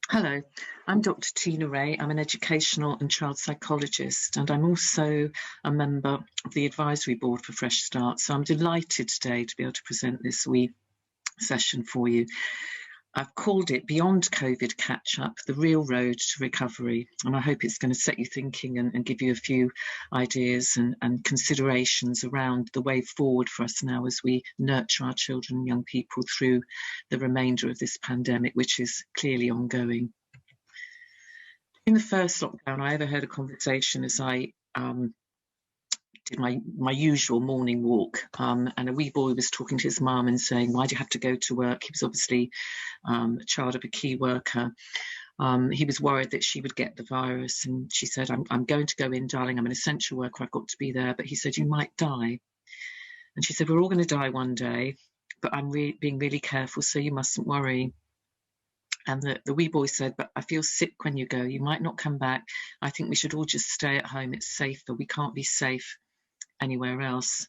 Hello, I'm Dr. Tina Ray. I'm an educational and child psychologist, and I'm also a member of the advisory board for Fresh Start. So I'm delighted today to be able to present this wee session for you. I've called it Beyond COVID Catch Up, the Real Road to Recovery. And I hope it's going to set you thinking and give you a few ideas and considerations around the way forward for us now as we nurture our children and young people through the remainder of this pandemic, which is clearly ongoing. In the first lockdown, I overheard a conversation as I did my usual morning walk, and a wee boy was talking to his mum and saying, "Why do you have to go to work?" He was obviously a child of a key worker. He was worried that she would get the virus, and she said, I'm going to go in, darling. I'm an essential worker. I've got to be there. But he said, "You might die." And she said, "We're all going to die one day, but I'm being really careful, so you mustn't worry." And the wee boy said, "But I feel sick when you go. You might not come back. I think we should all just stay at home. It's safer. We can't be safe anywhere else."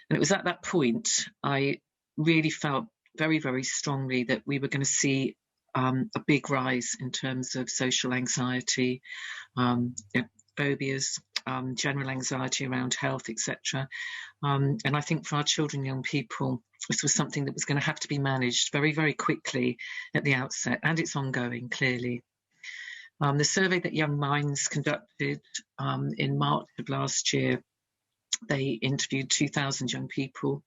And it was at that point I really felt very, very strongly that we were going to see a big rise in terms of social anxiety, phobias, general anxiety around health, etc. And I think for our children and young people, this was something that was going to have to be managed very, very quickly at the outset, and it's ongoing, clearly. The survey that Young Minds conducted in March of last year, they interviewed 2,000 young people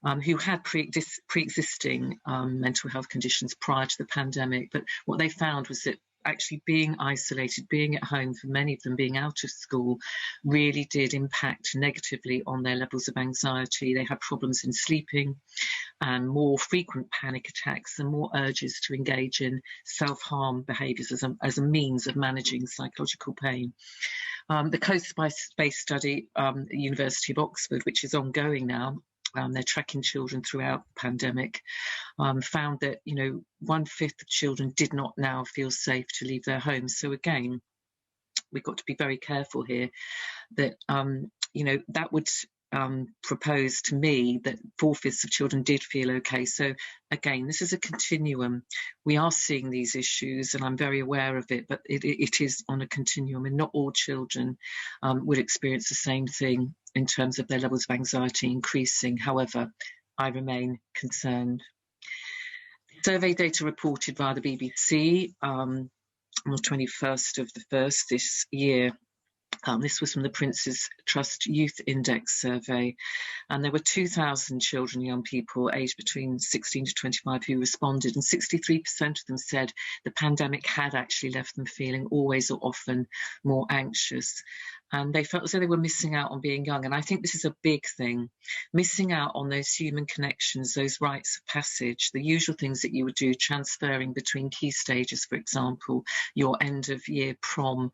who had pre-existing mental health conditions prior to the pandemic. But what they found was that actually being isolated, being at home, for many of them being out of school, really did impact negatively on their levels of anxiety. They had problems in sleeping and more frequent panic attacks and more urges to engage in self-harm behaviours as a means of managing psychological pain. The Coast-based study at the University of Oxford, which is ongoing now, they're tracking children throughout the pandemic, found that 1/5 of children did not now feel safe to leave their homes. So again, we've got to be very careful here that that would propose to me that 4/5 of children did feel okay. So again, this is a continuum. We are seeing these issues, and I'm very aware of it, but it is on a continuum, and not all children would experience the same thing in terms of their levels of anxiety increasing. However, I remain concerned. Survey data reported via the BBC on the 21st of the 1st this year. This was from the Prince's Trust Youth Index survey, and there were 2,000 children, young people aged between 16 to 25 who responded, and 63% of them said the pandemic had actually left them feeling always or often more anxious. And they felt as though they were missing out on being young. And I think this is a big thing, missing out on those human connections, those rites of passage, the usual things that you would do, transferring between key stages, for example, your end of year prom,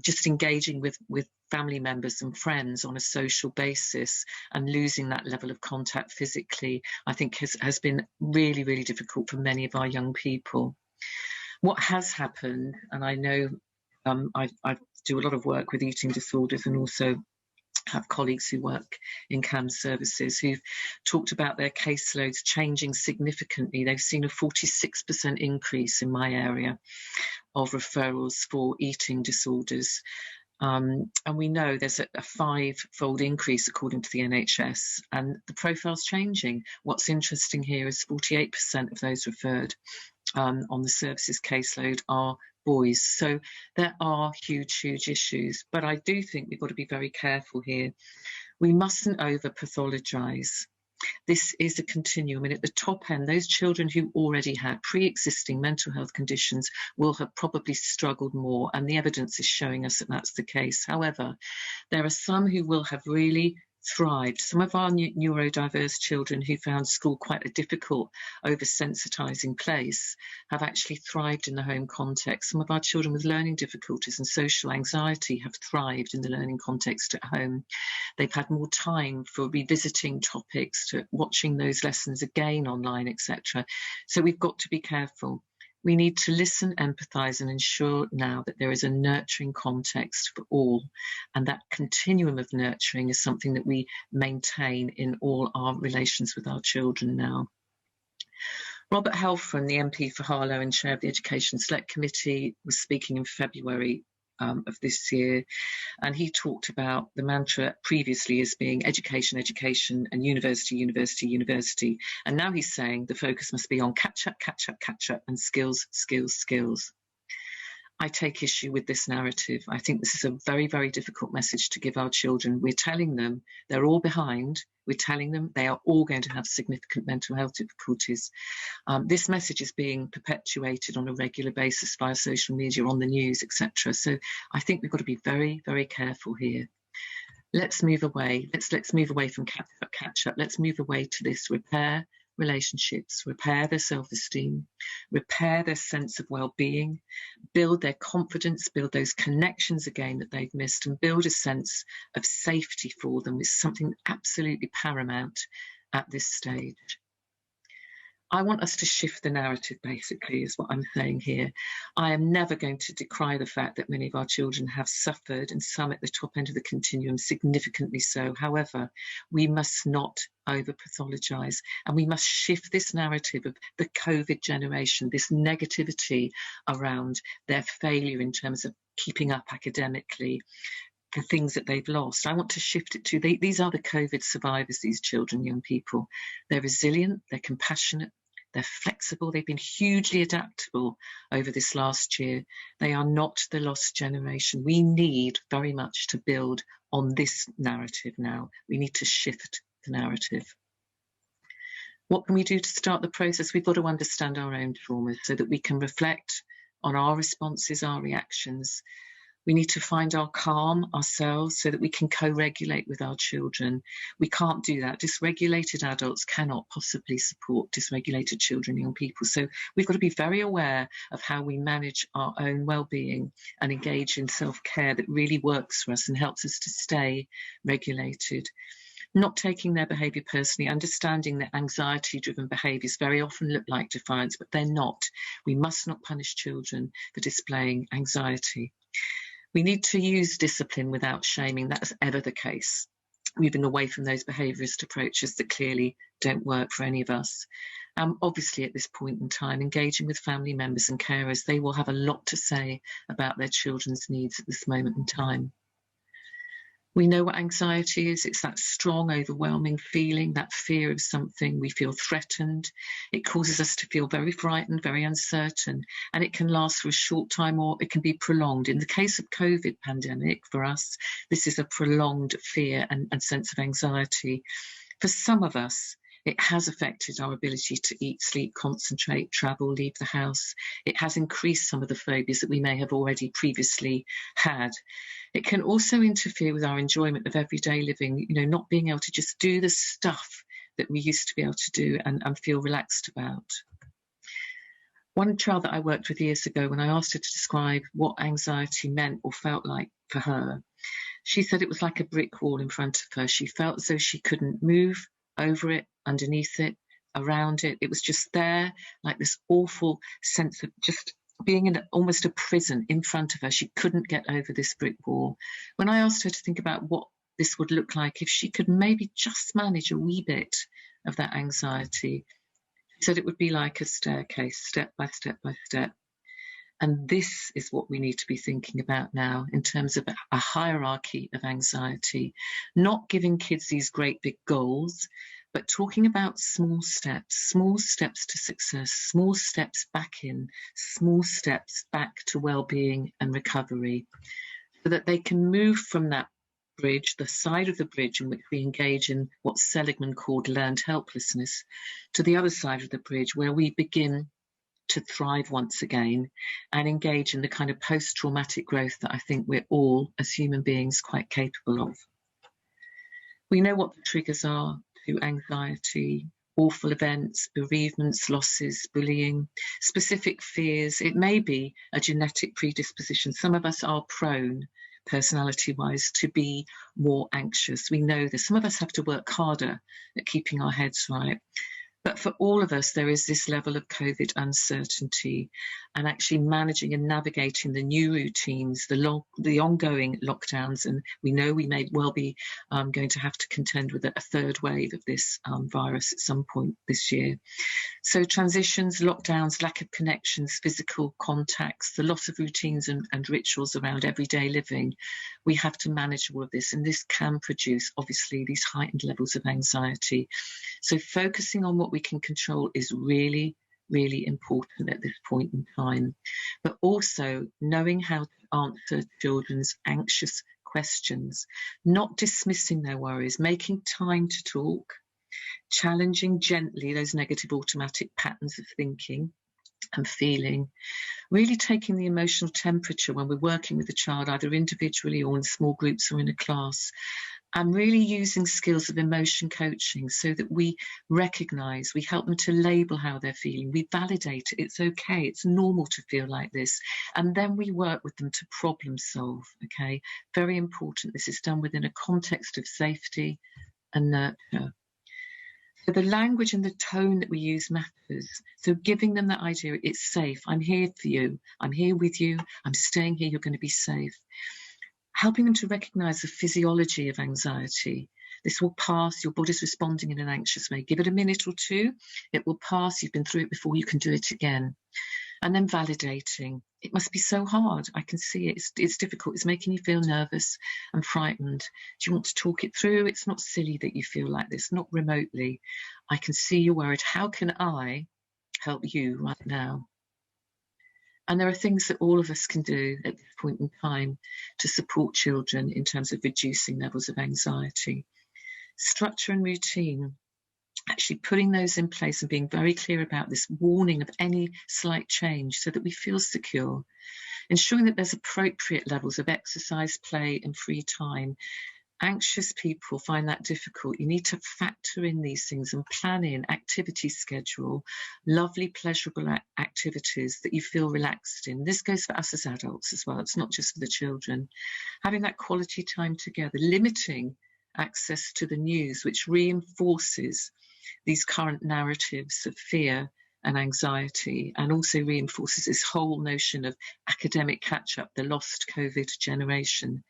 just engaging with family members and friends on a social basis, and losing that level of contact physically, I think has been really, really difficult for many of our young people. What has happened, and I know I do a lot of work with eating disorders and also have colleagues who work in CAMHS services who've talked about their caseloads changing significantly. They've seen a 46% increase in my area of referrals for eating disorders. And we know there's a 5-fold increase according to the NHS, and the profile's changing. What's interesting here is 48% of those referred on the services caseload are boys. So there are huge, huge issues. But I do think we've got to be very careful here. We mustn't over-pathologize. This is a continuum, and at the top end, those children who already had pre-existing mental health conditions will have probably struggled more, and the evidence is showing us that that's the case. However, there are some who will have really thrived. Some of our neurodiverse children who found school quite a difficult, oversensitizing place have actually thrived in the home context. Some of our children with learning difficulties and social anxiety have thrived in the learning context at home. They've had more time for revisiting topics, to watching those lessons again online, etc. So we've got to be careful. We need to listen, empathise, and ensure now that there is a nurturing context for all. And that continuum of nurturing is something that we maintain in all our relations with our children now. Robert Halfron, the MP for Harlow and chair of the Education Select Committee, was speaking in February of this year, and he talked about the mantra previously as being education, education, and university, university, university. And now he's saying the focus must be on catch up, catch up, catch up, and skills, skills, skills. I take issue with this narrative. I think this is a very, very difficult message to give our children. We're telling them they're all behind. We're telling them they are all going to have significant mental health difficulties. This message is being perpetuated on a regular basis via social media, on the news, etc. So I think we've got to be very, very careful here. Let's move away. Let's move away from catch up. Let's move away to this: repair relationships, repair their self-esteem, repair their sense of well-being, build their confidence, build those connections again that they've missed, and build a sense of safety for them is something absolutely paramount at this stage. I want us to shift the narrative, basically, is what I'm saying here. I am never going to decry the fact that many of our children have suffered, and some at the top end of the continuum significantly so. However, we must not over-pathologize, and we must shift this narrative of the COVID generation, this negativity around their failure in terms of keeping up academically, the things that they've lost. I want to shift it to these are the COVID survivors, these children, young people. They're resilient, they're compassionate, they're flexible, they've been hugely adaptable over this last year. They are not the lost generation. We need very much to build on this narrative now. We need to shift the narrative. What can we do to start the process? We've got to understand our own traumas so that we can reflect on our responses, our reactions. We need to find our calm ourselves so that we can co-regulate with our children. We can't do that. Dysregulated adults cannot possibly support dysregulated children, young people. So we've got to be very aware of how we manage our own well-being and engage in self-care that really works for us and helps us to stay regulated. Not taking their behaviour personally, understanding that anxiety-driven behaviours very often look like defiance, but they're not. We must not punish children for displaying anxiety. We need to use discipline without shaming. That's ever the case. Moving away from those behaviourist approaches that clearly don't work for any of us. Obviously, at this point in time, engaging with family members and carers, they will have a lot to say about their children's needs at this moment in time. We know what anxiety is. It's that strong, overwhelming feeling, that fear of something. We feel threatened. It causes us to feel very frightened, very uncertain, and it can last for a short time or it can be prolonged. In the case of COVID pandemic, for us, this is a prolonged fear and sense of anxiety. For some of us, it has affected our ability to eat, sleep, concentrate, travel, leave the house. It has increased some of the phobias that we may have already previously had. It can also interfere with our enjoyment of everyday living, not being able to just do the stuff that we used to be able to do and feel relaxed about. One child that I worked with years ago, when I asked her to describe what anxiety meant or felt like for her, she said it was like a brick wall in front of her. She felt as though she couldn't move over it, underneath it, around it. It was just there, like this awful sense of just being in almost a prison in front of her. She couldn't get over this brick wall. When I asked her to think about what this would look like if she could maybe just manage a wee bit of that anxiety, she said it would be like a staircase, step by step by step. And this is what we need to be thinking about now in terms of a hierarchy of anxiety, not giving kids these great big goals, but talking about small steps to success, small steps back in, small steps back to well-being and recovery, so that they can move from that bridge, the side of the bridge in which we engage in what Seligman called learned helplessness, to the other side of the bridge where we begin to thrive once again and engage in the kind of post-traumatic growth that I think we're all, as human beings, quite capable of. We know what the triggers are to anxiety, awful events, bereavements, losses, bullying, specific fears. It may be a genetic predisposition. Some of us are prone, personality-wise, to be more anxious. We know that some of us have to work harder at keeping our heads right. But for all of us, there is this level of COVID uncertainty, and actually managing and navigating the new routines, the ongoing lockdowns. And we know we may well be going to have to contend with a third wave of this virus at some point this year. So transitions, lockdowns, lack of connections, physical contacts, the loss of routines and rituals around everyday living. We have to manage all of this, and this can produce, obviously, these heightened levels of anxiety. So focusing on what we can control is really, really important at this point in time. But also knowing how to answer children's anxious questions, not dismissing their worries, making time to talk, challenging gently those negative automatic patterns of thinking and feeling, really taking the emotional temperature when we're working with a child, either individually or in small groups or in a class, and really using skills of emotion coaching so that we recognise, we help them to label how they're feeling, we validate it, it's okay, it's normal to feel like this, and then we work with them to problem solve, okay? Very important, this is done within a context of safety and nurture. So the language and the tone that we use matters. So giving them that idea, it's safe, I'm here for you, I'm here with you, I'm staying here, you're going to be safe. Helping them to recognise the physiology of anxiety. This will pass, your body's responding in an anxious way. Give it a minute or two, it will pass, you've been through it before, you can do it again. And then validating. It must be so hard, I can see it, it's difficult, it's making you feel nervous and frightened. Do you want to talk it through? It's not silly that you feel like this, not remotely. I can see you're worried, how can I help you right now? And there are things that all of us can do at this point in time to support children in terms of reducing levels of anxiety. Structure and routine, actually putting those in place and being very clear about this, warning of any slight change so that we feel secure. Ensuring that there's appropriate levels of exercise, play and free time. Anxious people find that difficult. You need to factor in these things and plan in activity schedule, lovely, pleasurable activities that you feel relaxed in. This goes for us as adults as well. It's not just for the children. Having that quality time together, limiting access to the news, which reinforces these current narratives of fear and anxiety, and also reinforces this whole notion of academic catch-up, the lost COVID generation.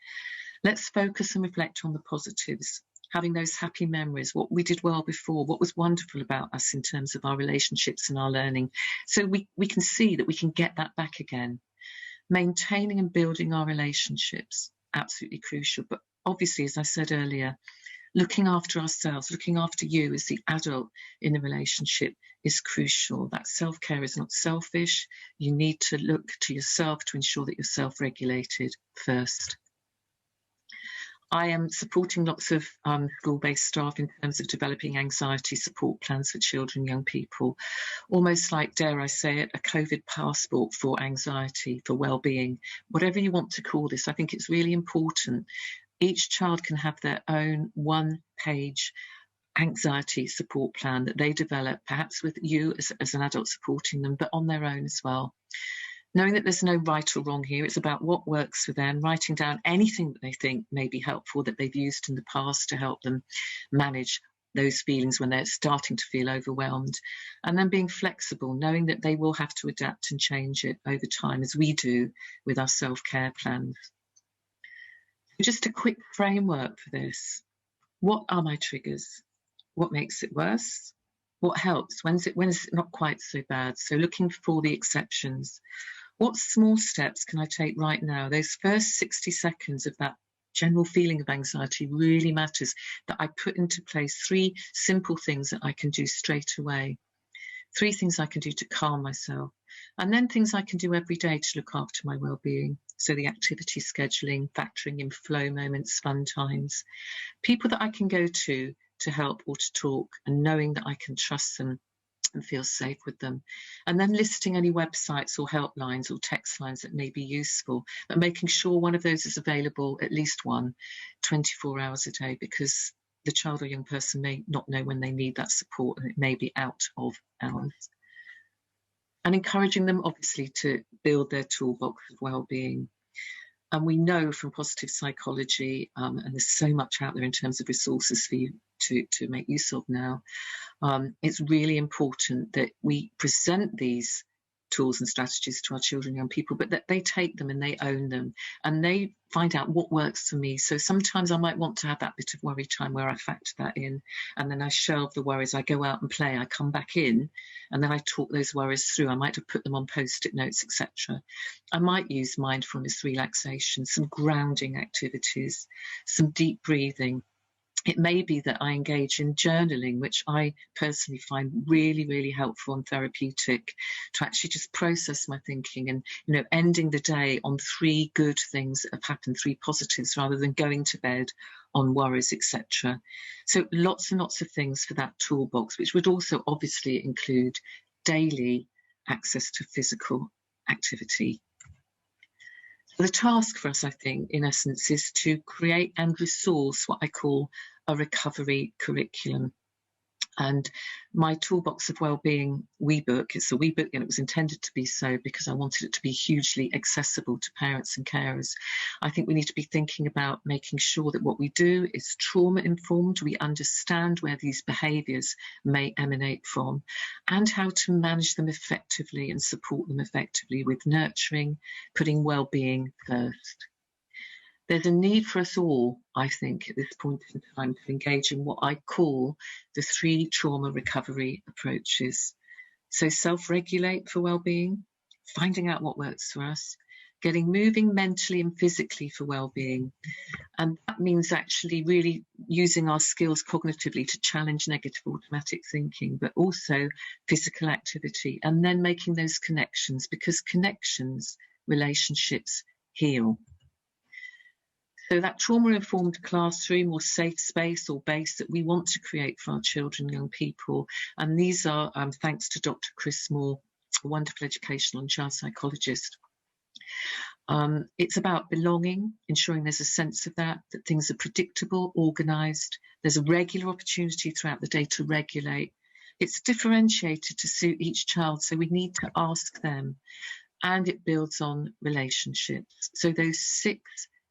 Let's focus and reflect on the positives, having those happy memories, what we did well before, what was wonderful about us in terms of our relationships and our learning, so we can see that we can get that back again. Maintaining and building our relationships, absolutely crucial. But obviously, as I said earlier, looking after ourselves, looking after you as the adult in the relationship is crucial. That self-care is not selfish. You need to look to yourself to ensure that you're self-regulated first. I am supporting lots of school-based staff in terms of developing anxiety support plans for children, young people, almost like, dare I say it, a COVID passport for anxiety, for well-being, whatever you want to call this. I think it's really important. Each child can have their own one-page anxiety support plan that they develop, perhaps with you as an adult supporting them, but on their own as well. Knowing that there's no right or wrong here, it's about what works for them, writing down anything that they think may be helpful that they've used in the past to help them manage those feelings when they're starting to feel overwhelmed, and then being flexible, knowing that they will have to adapt and change it over time, as we do with our self-care plans. Just a quick framework for this. What are my triggers? What makes it worse? What helps? When is it not quite so bad? So looking for the exceptions. What small steps can I take right now? Those first 60 seconds of that general feeling of anxiety really matters, that I put into place 3 simple things that I can do straight away. 3 things I can do to calm myself. And then things I can do every day to look after my well-being. So the activity scheduling, factoring in flow moments, fun times. People that I can go to help or to talk, and knowing that I can trust them and feel safe with them. And then listing any websites or helplines or text lines that may be useful, but making sure one of those is available, at least one, 24 hours a day, because the child or young person may not know when they need that support, and it may be out of hours. And encouraging them, obviously, to build their toolbox of well-being. And we know from positive psychology, and there's so much out there in terms of resources for you to make use of now. It's really important that we present these tools and strategies to our children and young people, but that they take them and they own them and they find out what works for me. So sometimes I might want to have that bit of worry time where I factor that in, and then I shelve the worries. I go out and play, I come back in, and then I talk those worries through. I might have put them on post-it notes, etc. I might use mindfulness, relaxation, some grounding activities, some deep breathing. It may be that I engage in journaling, which I personally find really, really helpful and therapeutic, to actually just process my thinking and, ending the day on 3 good things that have happened, 3 positives, rather than going to bed on worries, etc. So lots and lots of things for that toolbox, which would also obviously include daily access to physical activity. The task for us, I think, in essence, is to create and resource what I call a recovery curriculum. And my Toolbox of Wellbeing WeBook, it's a WeBook, and it was intended to be so because I wanted it to be hugely accessible to parents and carers. I think we need to be thinking about making sure that what we do is trauma informed, we understand where these behaviours may emanate from, and how to manage them effectively and support them effectively with nurturing, putting wellbeing first. There's a need for us all, I think, at this point in time to engage in what I call the 3 trauma recovery approaches. So self-regulate for well-being, finding out what works for us, getting moving mentally and physically for well-being. And that means actually really using our skills cognitively to challenge negative automatic thinking, but also physical activity, and then making those connections, because connections, relationships heal. So that trauma-informed classroom or safe space or base that we want to create for our children and young people, and these are thanks to Dr. Chris Moore, a wonderful educational and child psychologist. It's about belonging, ensuring there's a sense of that things are predictable, organised. There's a regular opportunity throughout the day to regulate. It's differentiated to suit each child, so we need to ask them. And it builds on relationships. So those 6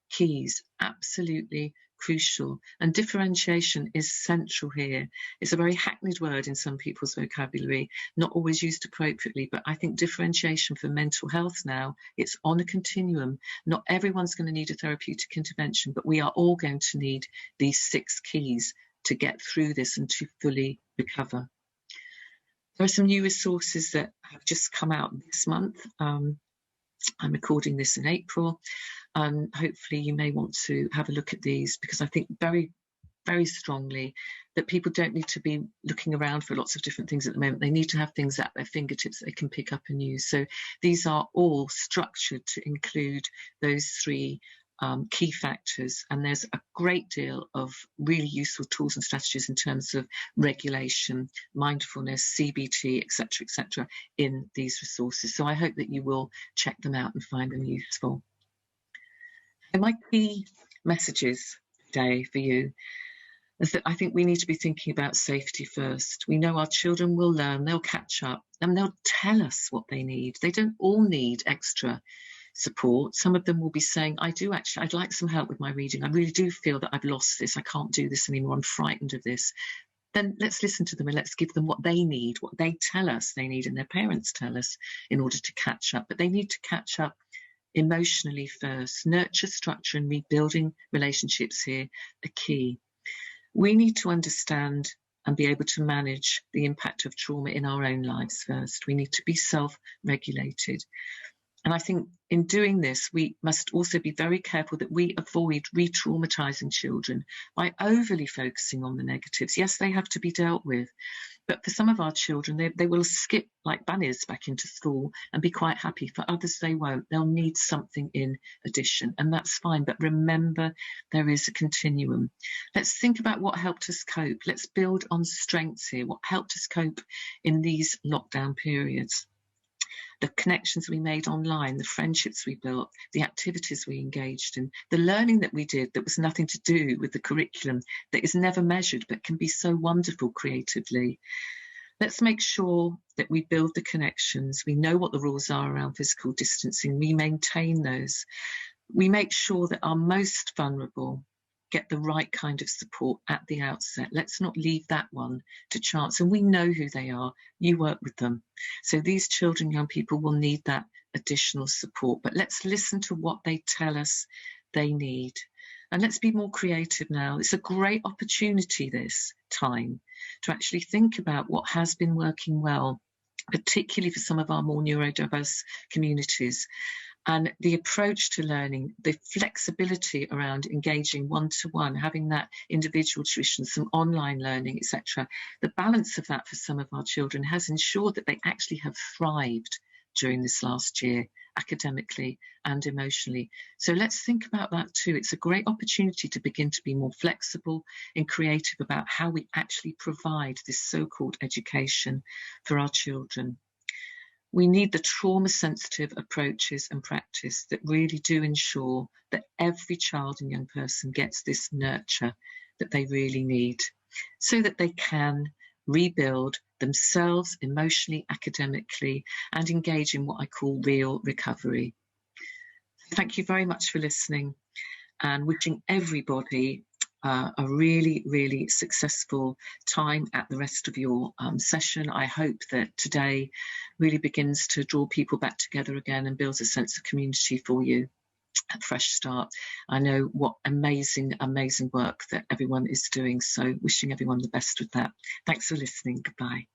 keys, absolutely crucial, and differentiation is central here. It's a very hackneyed word in some people's vocabulary, not always used appropriately, but I think differentiation for mental health now, it's on a continuum. Not everyone's going to need a therapeutic intervention, but we are all going to need these 6 keys to get through this and to fully recover. There are some new resources that have just come out this month. I'm recording this in April. Hopefully you may want to have a look at these, because I think very, very strongly that people don't need to be looking around for lots of different things at the moment. They need to have things at their fingertips that they can pick up and use. So these are all structured to include those 3 key factors, and there's a great deal of really useful tools and strategies in terms of regulation, mindfulness, CBT, etc., in these resources. So I hope that you will check them out and find them useful. And my key messages today for you is that I think we need to be thinking about safety first. We know our children will learn, they'll catch up, and they'll tell us what they need. They don't all need extra support. Some of them will be saying, I'd like some help with my reading. I really do feel that I've lost this. I can't do this anymore. I'm frightened of this. Then let's listen to them and let's give them what they need, what they tell us they need and their parents tell us in order to catch up. But they need to catch up emotionally first. Nurture, structure and rebuilding relationships here are key. We need to understand and be able to manage the impact of trauma in our own lives first. We need to be self-regulated. And I think in doing this, we must also be very careful that we avoid re-traumatizing children by overly focusing on the negatives. Yes, they have to be dealt with, but for some of our children, they will skip like bunnies back into school and be quite happy. For others, they won't. They'll need something in addition, and that's fine. But remember, there is a continuum. Let's think about what helped us cope. Let's build on strengths here. What helped us cope in these lockdown periods? The connections we made online, the friendships we built, the activities we engaged in, the learning that we did that was nothing to do with the curriculum, that is never measured but can be so wonderful creatively. Let's make sure that we build the connections. We know what the rules are around physical distancing. We maintain those. We make sure that our most vulnerable get the right kind of support at the outset. Let's not leave that one to chance. And we know who they are. You work with them. So these children, young people will need that additional support. But let's listen to what they tell us they need. And let's be more creative now. It's a great opportunity this time to actually think about what has been working well, particularly for some of our more neurodiverse communities. And the approach to learning, the flexibility around engaging one-to-one, having that individual tuition, some online learning, etc. The balance of that for some of our children has ensured that they actually have thrived during this last year, academically and emotionally. So let's think about that too. It's a great opportunity to begin to be more flexible and creative about how we actually provide this so-called education for our children. We need the trauma-sensitive approaches and practice that really do ensure that every child and young person gets this nurture that they really need so that they can rebuild themselves emotionally, academically, and engage in what I call real recovery. Thank you very much for listening, and wishing everybody a really, really successful time at the rest of your session. I hope that today really begins to draw people back together again and builds a sense of community for you. A fresh start. I know what amazing, amazing work that everyone is doing. So wishing everyone the best with that. Thanks for listening. Goodbye.